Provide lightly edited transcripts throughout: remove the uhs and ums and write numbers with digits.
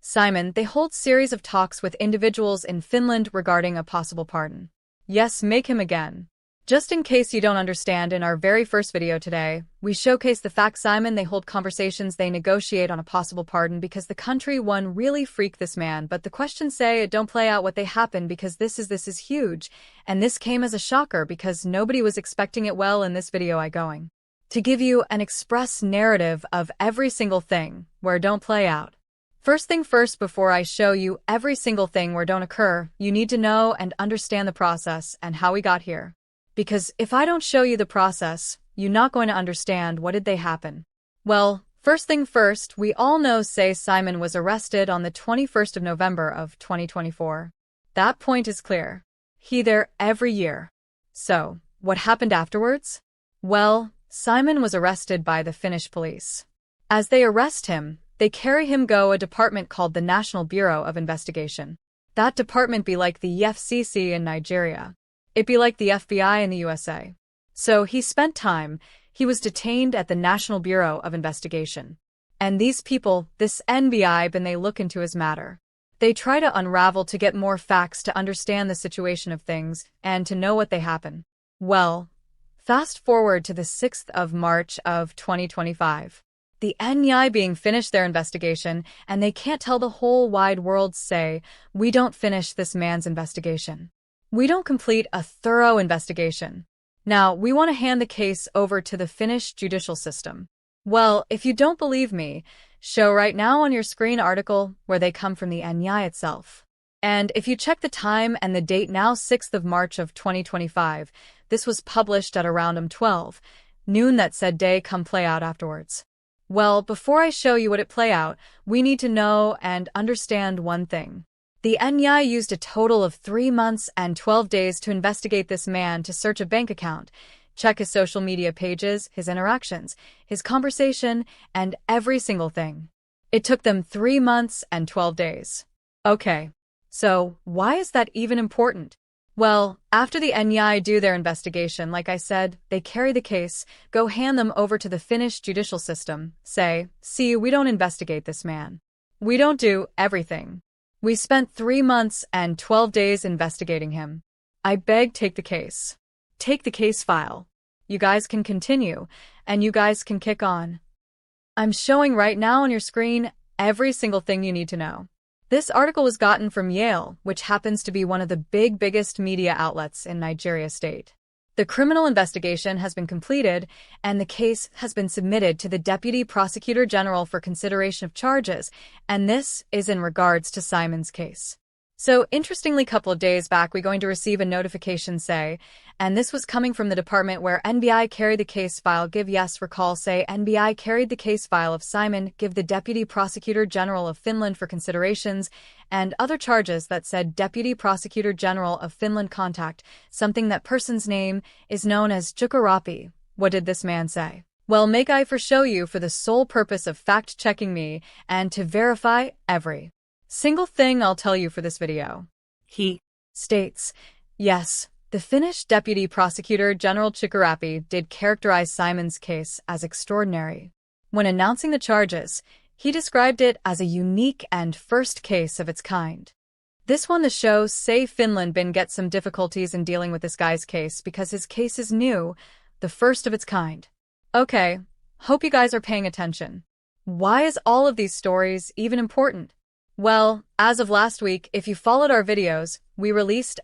Simon, they hold series of talks with individuals in Finland regarding a possible pardon. Yes, make him again. Just in case you don't understand, in our very first video today, we showcase the fact Simon, they hold conversations, they negotiate on a possible pardon because the country one really freak this man, but the questions say it don't play out what they happen because this is huge, and this came as a shocker because nobody was expecting it. Well, in this video I going to give you an express narrative of every single thing where don't play out. First thing first, before I show you every single thing where don't occur, you need to know and understand the process and how we got here. Because if I don't show you the process, you're not going to understand what did they happen. Well, first thing first, we all know say Simon was arrested on the 21st of November of 2024. That point is clear. He there every year. So, what happened afterwards? Well, Simon was arrested by the Finnish police. As they arrest him, they carry him go a department called the National Bureau of Investigation. That department be like the EFCC in Nigeria. It be like the FBI in the USA. So he spent time, he was detained at the National Bureau of Investigation. And these people, this NBI, when they look into his matter. They try to unravel to get more facts to understand the situation of things and to know what they happen. Well, fast forward to the 6th of March of 2025. The NBI being finished their investigation, and they can't tell the whole wide world say, we don't finish this man's investigation. We don't complete a thorough investigation. Now, we want to hand the case over to the Finnish judicial system. Well, if you don't believe me, show right now on your screen article where they come from the NBI itself. And if you check the time and the date now 6th of March of 2025, this was published at around 12 noon that said day come play out afterwards. Well, before I show you what it play out, we need to know and understand one thing. The NBI used a total of 3 months and 12 days to investigate this man, to search a bank account, check his social media pages, his interactions, his conversation, and every single thing. It took them 3 months and 12 days. Okay, so why is that even important? Well, after the NBI do their investigation, like I said, they carry the case, go hand them over to the Finnish judicial system, say, see, we don't investigate this man. We don't do everything. We spent 3 months and 12 days investigating him. I beg, take the case. Take the case file. You guys can continue, and you guys can kick on. I'm showing right now on your screen every single thing you need to know. This article was gotten from Yale, which happens to be one of the biggest media outlets in Nigeria state. The criminal investigation has been completed, and the case has been submitted to the Deputy Prosecutor General for consideration of charges, and this is in regards to Simon's case. So, interestingly, a couple of days back, we're going to receive a notification say, and this was coming from the department where NBI carried the case file, give yes, recall, say, NBI carried the case file of Simon, give the Deputy Prosecutor General of Finland for considerations, and other charges that said Deputy Prosecutor General of Finland contact, something that person's name is known as Chukarapi. What did this man say? Well, make I for show you for the sole purpose of fact-checking me and to verify every single thing I'll tell you for this video. He states, yes, the Finnish Deputy Prosecutor General Chukarapi did characterize Simon's case as extraordinary. When announcing the charges, he described it as a unique and first case of its kind. This one the show say Finland been get some difficulties in dealing with this guy's case because his case is new, the first of its kind. Okay, hope you guys are paying attention. Why is all of these stories even important? Well, as of last week, if you followed our videos, we released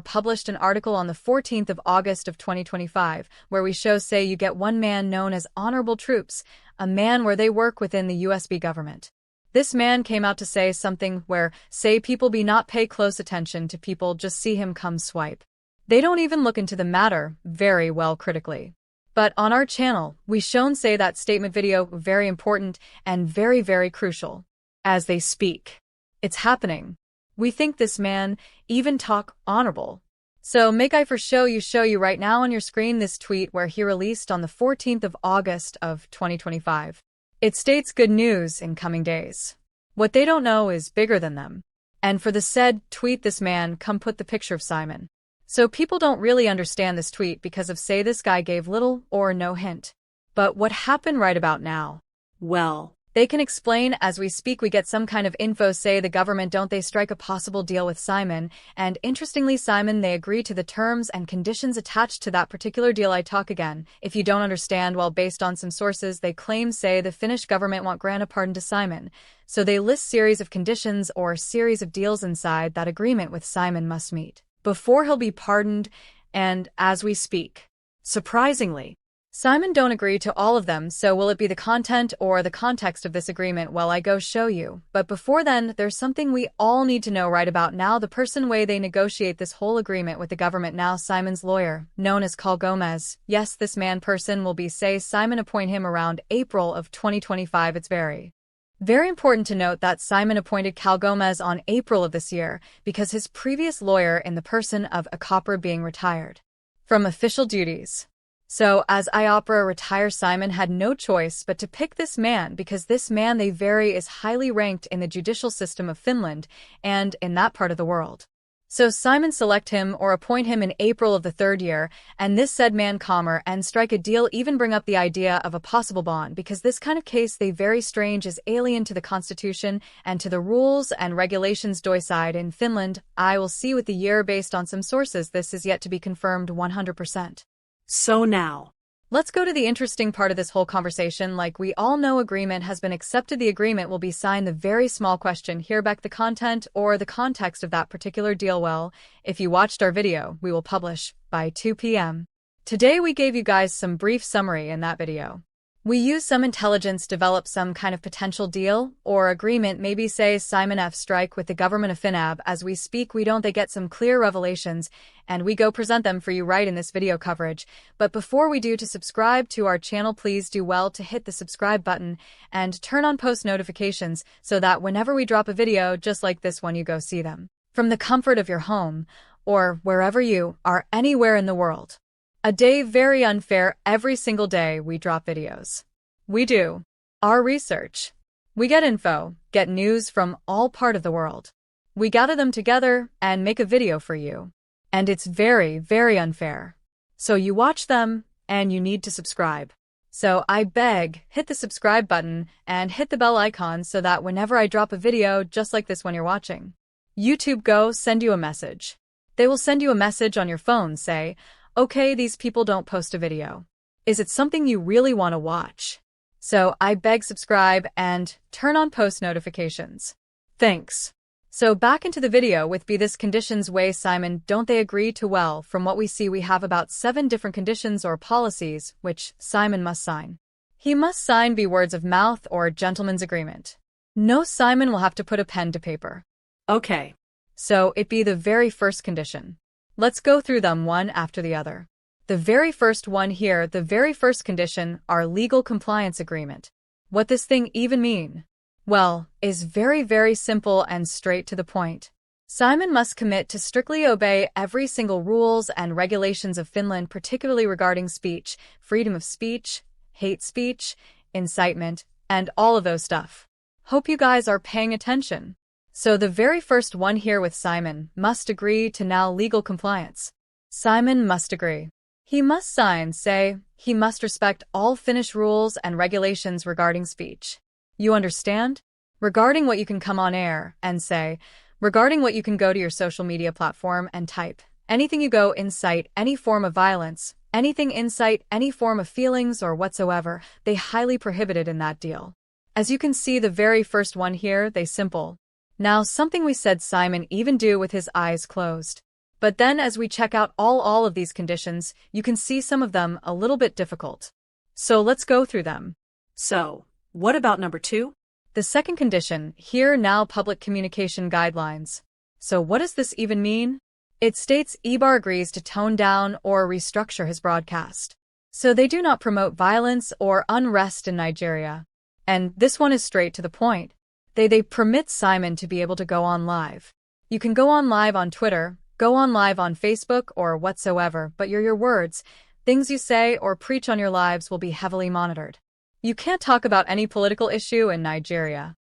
published an article on the 14th of August of 2025, where we say you get one man known as Honorable Troops, a man where they work within the USB government. This man came out to say something where, say people be not pay close attention to people just see him come swipe. They don't even look into the matter very well critically. But on our channel, we shown say that statement video very important and very crucial. As they speak. It's happening. We think this man even talk honorable. So make I for show you right now on your screen this tweet where he released on the 14th of August of 2025. It states good news in coming days. What they don't know is bigger than them. And for the said tweet this man come put the picture of Simon. So people don't really understand this tweet because of say this guy gave little or no hint. But what happened right about now? Well, They can explain as we speak. We get some kind of info, say the government don't they strike a possible deal with Simon, and interestingly Simon they agree to the terms and conditions attached to that particular deal. I talk again. If you don't understand, well, based on some sources they claim say the Finnish government won't grant a pardon to Simon. So they list series of conditions or series of deals inside that agreement with Simon must meet before he'll be pardoned, and as we speak, surprisingly, Simon don't agree to all of them. So will it be the content or the context of this agreement? Well, I go show you. But before then, there's something we all need to know right about now. The person way they negotiate this whole agreement with the government now, Simon's lawyer, known as Carl Gomez. Yes, this man person will be say Simon appoint him around April of 2025. It's very important to note that Simon appointed Carl Gomez on April of this year because his previous lawyer in the person of BIAFRA being retired from official duties. So, as BIAFRA retires, Simon had no choice but to pick this man because this man they very is highly ranked in the judicial system of Finland and in that part of the world. So Simon select him or appoint him in April of the third year, and this said man calmer and strike a deal, even bring up the idea of a possible bond because this kind of case they very strange is alien to the constitution and to the rules and regulations doiside in Finland. I will see with the year based on some sources this is yet to be confirmed 100%. So now, let's go to the interesting part of this whole conversation. Like we all know, agreement has been accepted. The agreement will be signed. The very small question here back the content or the context of that particular deal. Well, if you watched our video, we will publish by 2 p.m. Today we gave you guys some brief summary in that video. We use some intelligence, develop some kind of potential deal or agreement, maybe say Simon F strike with the government of Finab. As we speak, we don't they get some clear revelations and we go present them for you right in this video coverage. But before we do, to subscribe to our channel, please do well to hit the subscribe button and turn on post notifications so that whenever we drop a video just like this one, you go see them from the comfort of your home or wherever you are anywhere in the world. A day very unfair. Every single day we drop videos. We do our research. We get info, get news from all part of the world. We gather them together and make a video for you. And it's very, very unfair. So you watch them and you need to subscribe. So I beg, hit the subscribe button and hit the bell icon so that whenever I drop a video just like this one you're watching, YouTube go send you a message. They will send you a message on your phone, say, okay, these people don't post a video. Is it something you really want to watch? So I beg subscribe and turn on post notifications. Thanks. So back into the video with be this conditions way Simon don't they agree to. Well, from what we see we have about 7 different conditions or policies which Simon must sign. He must sign be words of mouth or gentleman's agreement. No, Simon will have to put a pen to paper. Okay. So it be the very first condition. Let's go through them one after the other. The very first one here, the very first condition, our legal compliance agreement. What this thing even mean? Well, is very, very simple and straight to the point. Simon must commit to strictly obey every single rules and regulations of Finland, particularly regarding speech, freedom of speech, hate speech, incitement, and all of those stuff. Hope you guys are paying attention. So the very first one here with Simon must agree to now legal compliance. Simon must agree. He must sign, say, he must respect all Finnish rules and regulations regarding speech. You understand? Regarding what you can come on air and say, regarding what you can go to your social media platform and type, anything you go incite any form of violence, anything incite any form of feelings or whatsoever, they highly prohibited in that deal. As you can see the very first one here, they simple. Now something we said Simon even do with his eyes closed. But then as we check out all of these conditions, you can see some of them a little bit difficult. So let's go through them. So, what about number 2? The second condition, here now public communication guidelines. So what does this even mean? It states EBAR agrees to tone down or restructure his broadcast. So they do not promote violence or unrest in Nigeria. And this one is straight to the point. They permit Simon to be able to go on live. You can go on live on Twitter, go on live on Facebook or whatsoever, but your words, things you say or preach on your lives will be heavily monitored. You can't talk about any political issue in Nigeria.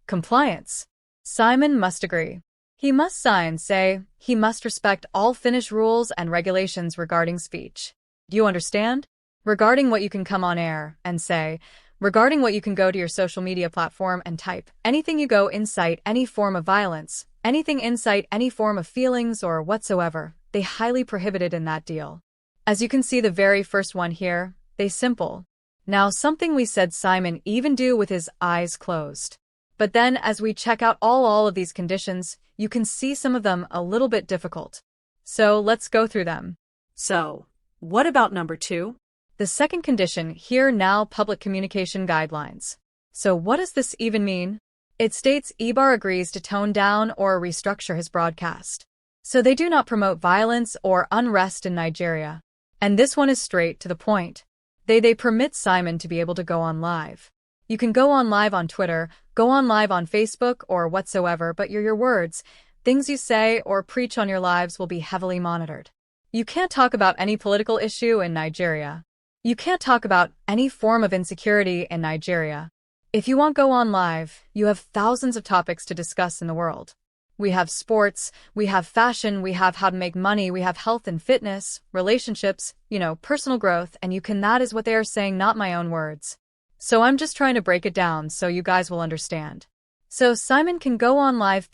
Compliance. Simon must agree. He must sign, say, he must respect all Finnish rules and regulations regarding speech. Do you understand? Regarding what you can come on air and say, Regarding what you can go to your social media platform and type, anything you go incite any form of violence, anything incite any form of feelings or whatsoever, they highly prohibited in that deal. As you can see the very first one here, they simple. Now something we said Simon even do with his eyes closed. But then as we check out all of these conditions, you can see some of them a little bit difficult. So let's go through them. So, what about number 2? The second condition here now public communication guidelines. So what does this even mean? It states EBAR agrees to tone down or restructure his broadcast. So they do not promote violence or unrest in Nigeria. And this one is straight to the point. They permit Simon to be able to go on live. You can go on live on Twitter, go on live on Facebook or whatsoever, but your words, things you say or preach on your lives will be heavily monitored. You can't talk about any political issue in Nigeria. You can't talk about any form of insecurity in Nigeria. If you want go on live, you have thousands of topics to discuss in the world. We have sports, we have fashion, we have how to make money, we have health and fitness, relationships, personal growth, and that is what they are saying, not my own words. So I'm just trying to break it down so you guys will understand. So Simon can go on live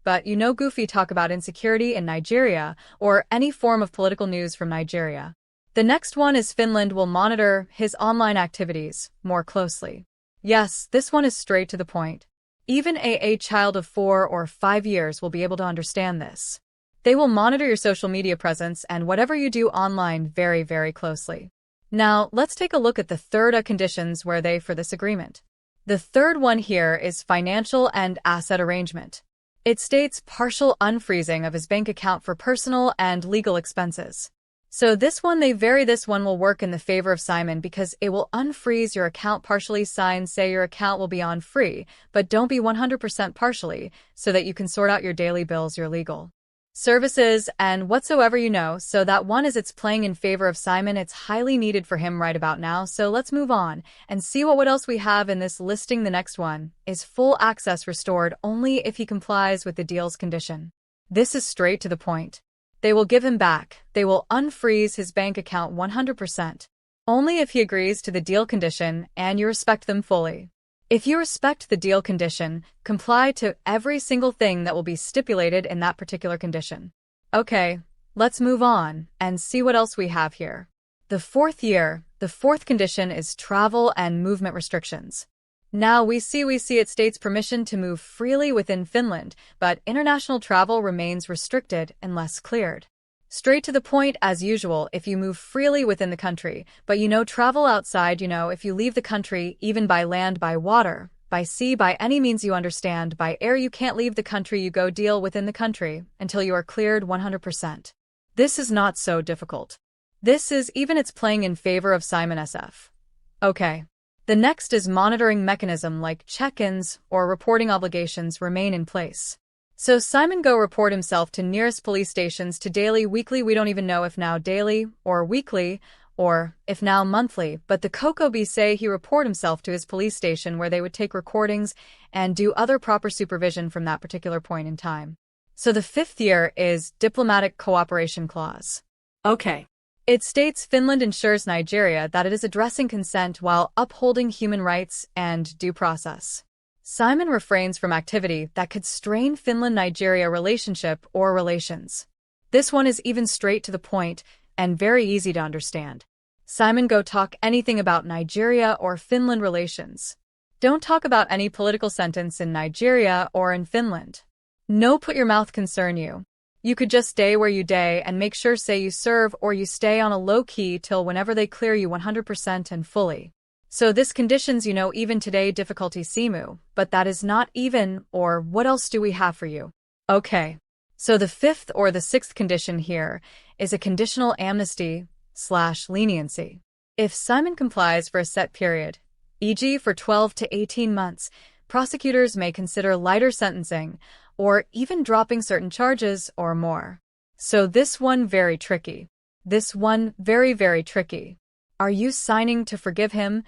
but Goofy talk about insecurity in Nigeria or any form of political news from Nigeria. The next one is Finland will monitor his online activities more closely. Yes, this one is straight to the point. Even a child of 4 or 5 years will be able to understand this. They will monitor your social media presence and whatever you do online very, very closely. Now, let's take a look at the third conditions where they for this agreement. The third one here is financial and asset arrangement. It states partial unfreezing of his bank account for personal and legal expenses. So this one will work in the favor of Simon because it will unfreeze your account partially. Say your account will be on free, but don't be 100% partially, so that you can sort out your daily bills, your legal services, and whatsoever so that one is it's playing in favor of Simon. It's highly needed for him right about now, so let's move on and see what else we have in this listing. The next one is full access restored only if he complies with the deal's condition. This is straight to the point. They will give him back. They will unfreeze his bank account 100%. Only if he agrees to the deal condition and you respect them fully. If you respect the deal condition, comply to every single thing that will be stipulated in that particular condition. Okay, let's move on and see what else we have here. The fourth condition is travel and movement restrictions. Now we see it states permission to move freely within Finland, but international travel remains restricted unless cleared. Straight to the point as usual if you move freely within the country, but travel outside, if you leave the country, even by land, by water, by sea, by any means you understand, by air you can't leave the country, you go deal within the country until you are cleared 100%. This is not so difficult. This is even it's playing in favor of Simon SF. Okay. The next is monitoring mechanism like check-ins or reporting obligations remain in place. So Simon go report himself to nearest police stations to daily, weekly, we don't even know if now daily or weekly or if now monthly, but the Coco B say he report himself to his police station where they would take recordings and do other proper supervision from that particular point in time. So the fifth year is diplomatic cooperation clause. Okay. It states Finland ensures Nigeria that it is addressing consent while upholding human rights and due process. Simon refrains from activity that could strain Finland-Nigeria relationship or relations. This one is even straight to the point and very easy to understand. Simon go talk anything about Nigeria or Finland relations. Don't talk about any political sentence in Nigeria or in Finland. No put your mouth concern you. You could just stay where you day and make sure say you serve or you stay on a low key till whenever they clear you 100% and fully. So this conditions even today difficulty Simu, but that is not even or what else do we have for you? Okay. So the fifth or the sixth condition here is a conditional amnesty/leniency. If Simon complies for a set period, e.g. for 12 to 18 months, prosecutors may consider lighter sentencing or even dropping certain charges or more. So this one very tricky. This one very, very tricky. Are you signing to forgive him,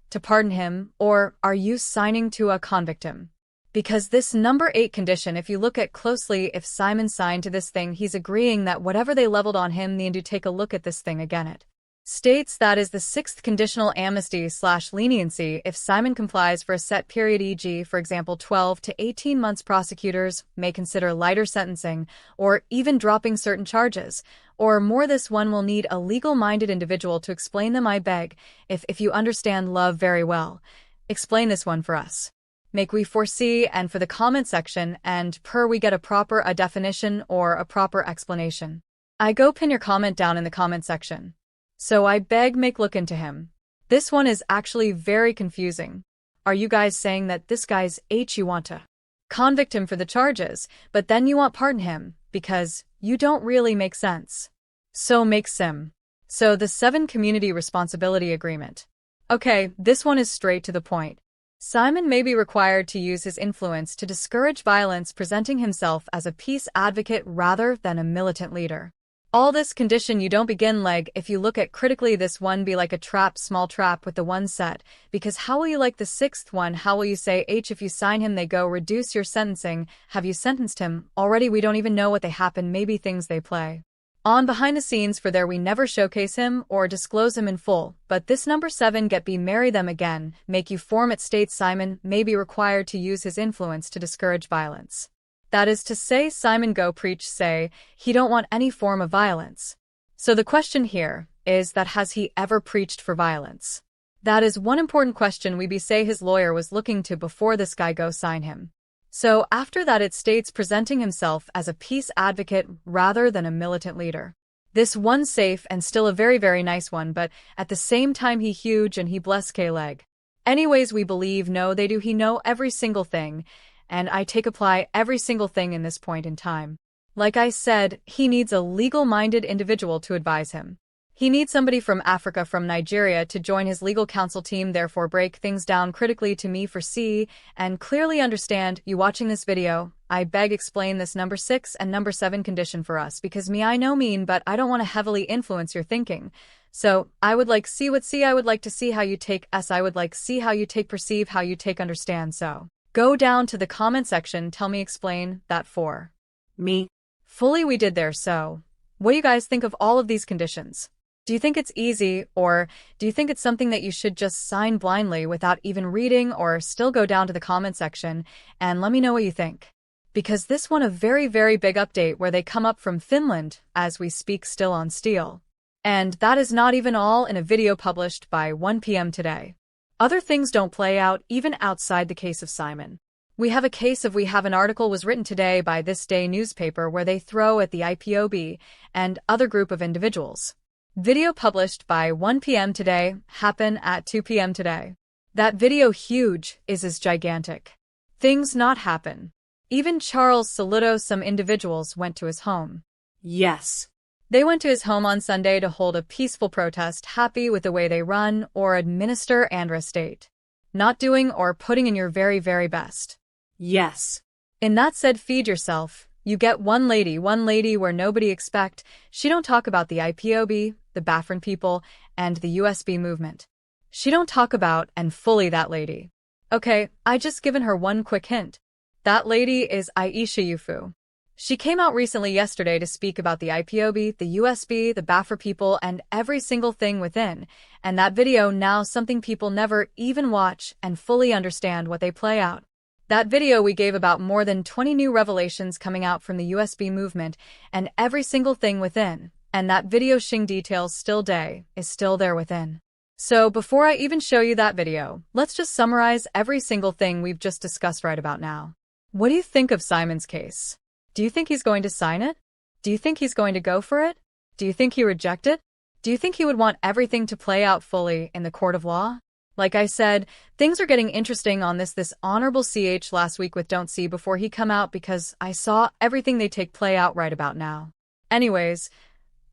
to pardon him, or are you signing to convict him? Because this number 8 condition, if you look at closely, if Simon signed to this thing, he's agreeing that whatever they leveled on him, they do take a look at this thing again it. states that is the sixth conditional amnesty/leniency if Simon complies for a set period, e.g., for example, 12 to 18 months. Prosecutors may consider lighter sentencing or even dropping certain charges, or more. This one will need a legal-minded individual to explain them. I beg, if you understand love very well, explain this one for us. Make we foresee and for the comment section and we get a definition or a proper explanation. I go pin your comment down in the comment section. So I beg make look into him. This one is actually very confusing. Are you guys saying that this guy's you want to convict him for the charges, but then you want pardon him, because you don't really make sense. So makes him. So the 7 Community Responsibility Agreement. Okay, this one is straight to the point. Simon may be required to use his influence to discourage violence, presenting himself as a peace advocate rather than a militant leader. All this condition you don't begin if you look at critically this one be like a trap, small trap with the one set, because how will you like the 6th one? How will you say if you sign him they go reduce your sentencing? Have you sentenced him already? We don't even know what they happen, maybe things they play on behind the scenes for there we never showcase him or disclose him in full. But this number 7 get be marry them again, make you form it states Simon may be required to use his influence to discourage violence. That is to say Simon go preach say he don't want any form of violence. So the question here is that has he ever preached for violence? That is one important question we be say his lawyer was looking to before this guy go sign him. So after that it states presenting himself as a peace advocate rather than a militant leader. This one safe and still a very very nice one, but at the same time he huge and he bless K leg. Anyways we believe no they do he know every single thing. And I take apply every single thing in this point in time. Like I said, he needs a legal-minded individual to advise him. He needs somebody from Africa, from Nigeria, to join his legal counsel team, therefore break things down critically to me for see and clearly understand. You watching this video, I beg explain this number 6 and number 7 condition for us, because me I know mean but I don't want to heavily influence your thinking. So, I would like I would like to see how you take I would like see how you take perceive how you take understand. So go down to the comment section, tell me explain that for me. Fully we did there. So, what do you guys think of all of these conditions? Do you think it's easy, or do you think it's something that you should just sign blindly without even reading, or still go down to the comment section and let me know what you think? Because this one a very very big update where they come up from Finland as we speak still on steel. And that is not even all in a video published by 1 p.m. today. Other things don't play out even outside the case of Simon. We have an article was written today by This Day newspaper where they throw at the IPOB and other group of individuals. Video published by 1 p.m. today, happen at 2 p.m. today. That video huge is gigantic. Things not happen. Even Charles Saluto some individuals went to his home. Yes. They went to his home on Sunday to hold a peaceful protest, happy with the way they run or administer Andhra state. Not doing or putting in your very, very best. Yes. In that said feed yourself, you get one lady where nobody expect, she don't talk about the IPOB, the BIAFRA people, and the USB movement. She don't talk about and fully that lady. Okay, I just given her one quick hint. That lady is Aisha Yufu. She came out recently yesterday to speak about the IPOB, the USB, the BIAFRA people, and every single thing within, and that video now something people never even watch and fully understand what they play out. That video we gave about more than 20 new revelations coming out from the USB movement and every single thing within, and that video shing details still day is still there within. So before I even show you that video, let's just summarize every single thing we've just discussed right about now. What do you think of Simon's case? Do you think he's going to sign it? Do you think he's going to go for it? Do you think he reject it? Do you think he would want everything to play out fully in the court of law? Like I said, things are getting interesting on this honorable CH last week with Don't See before he come out because I saw everything they take play out right about now. Anyways,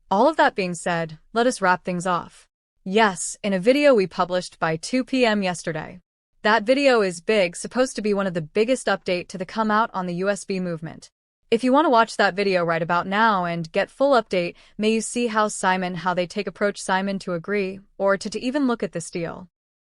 all of that being said, let us wrap things off. Yes, in a video we published by 2 p.m. yesterday. That video is big, supposed to be one of the biggest update to the come out on the USB movement. If you want to watch that video right about now and get full update, may you see how they take approach Simon to agree or to even look at this deal.